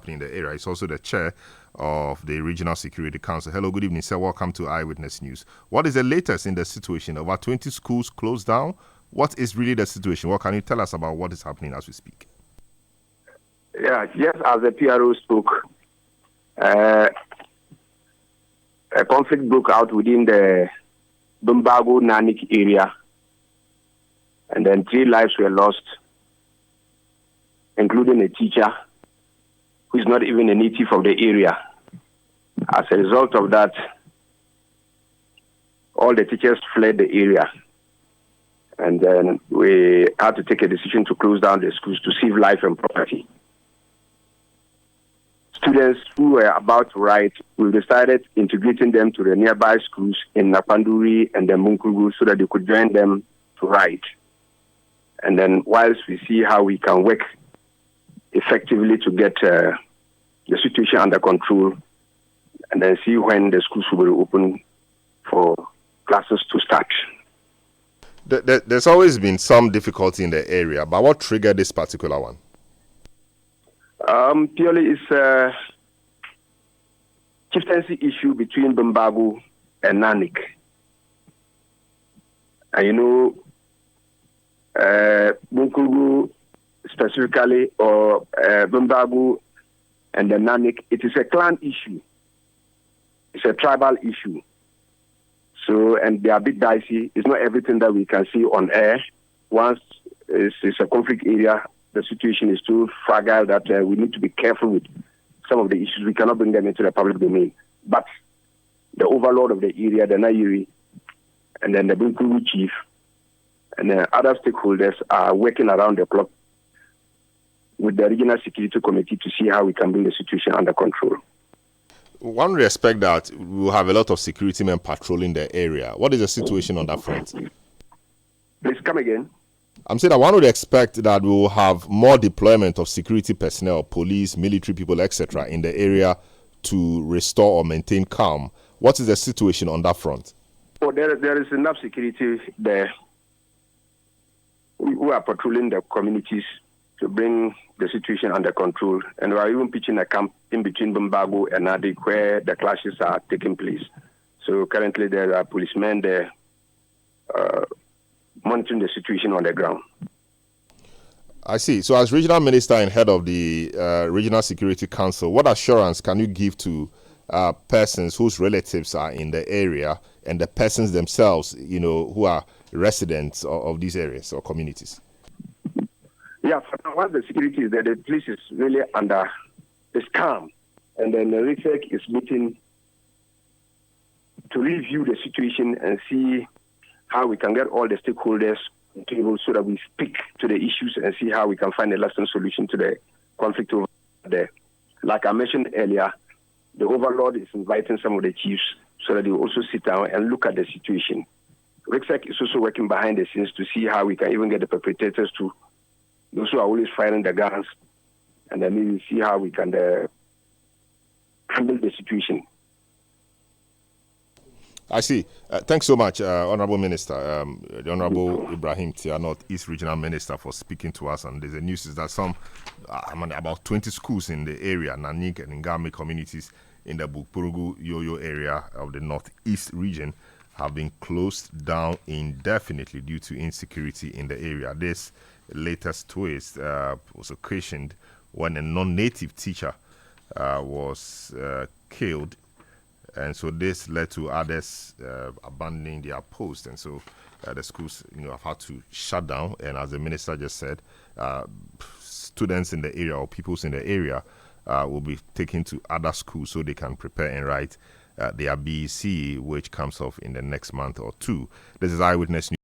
happening in the area. He's also the chair of the Regional Security Council. Hello, good evening, sir. Welcome to Eyewitness News. What is the latest in the situation? Over 20 schools closed down. What is really the situation? What can you tell us about what is happening as we speak? Yeah, just as the PRO spoke, a conflict broke out within the Bumbago Nanik area, and then 3 lives were lost, including a teacher who is not even a native of the area. As a result of that, all the teachers fled the area, and then we had to take a decision to close down the schools to save life and property. Students who were about to write, we decided integrating them to the nearby schools in Napanduri and then Munkugu so that they could join them to write. And then whilst we see how we can work effectively to get the situation under control, and then see when the schools will be open for classes to start. There's always been some difficulty in the area, but what triggered this particular one? Purely it's a chieftaincy issue between Bumbago and Nanik. And you know, Bunkugu specifically, or Bumbago and the Nanik, it is a clan issue. It's a tribal issue. So, and they are a bit dicey. It's not everything that we can see on air. Once it's a conflict area, the situation is too fragile that we need to be careful with some of the issues. We cannot bring them into the public domain. But the overlord of the area, the Nairi, and then the Bunkugu chief, and then other stakeholders are working around the clock with the Regional Security Committee to see how we can bring the situation under control. One would expect that we will have a lot of security men patrolling the area. What is the situation on that front? Please come again. I'm saying that one would expect that we will have more deployment of security personnel, police, military people, etc. in the area to restore or maintain calm. What is the situation on that front? Oh, there is enough security there. We are patrolling the communities to bring the situation under control. And we are even pitching a camp in between Bumbago and Nadik where the clashes are taking place. So currently there are policemen there monitoring the situation on the ground. I see. So as regional minister and head of the Regional Security Council, what assurance can you give to persons whose relatives are in the area and the persons themselves, you know, who are residents of these areas or communities? Yeah, for now, once the security is there, the police is really is calm. And then the REGSEC is meeting to review the situation and see how we can get all the stakeholders on the table so that we speak to the issues and see how we can find a lasting solution to the conflict over there. Like I mentioned earlier, the overlord is inviting some of the chiefs so that they will also sit down and look at the situation. REGSEC is also working behind the scenes to see how we can even get the perpetrators to those who are always firing the guns, and then maybe see how we can handle the situation. I see. Thanks so much, Honorable Minister, the Honorable Ibrahim, North-East Regional Minister, for speaking to us. And there's a news is that about 20 schools in the area, Nanik and Ngame communities in the Bukpurugu Yoyo area of the North-East region, have been closed down indefinitely due to insecurity in the area. This latest twist was occasioned when a non-native teacher was killed, and so this led to others abandoning their post, and so the schools, have had to shut down. And as the minister just said, students in the area or pupils in the area will be taken to other schools so they can prepare and write their BEC, which comes off in the next month or two. This is Eyewitness News.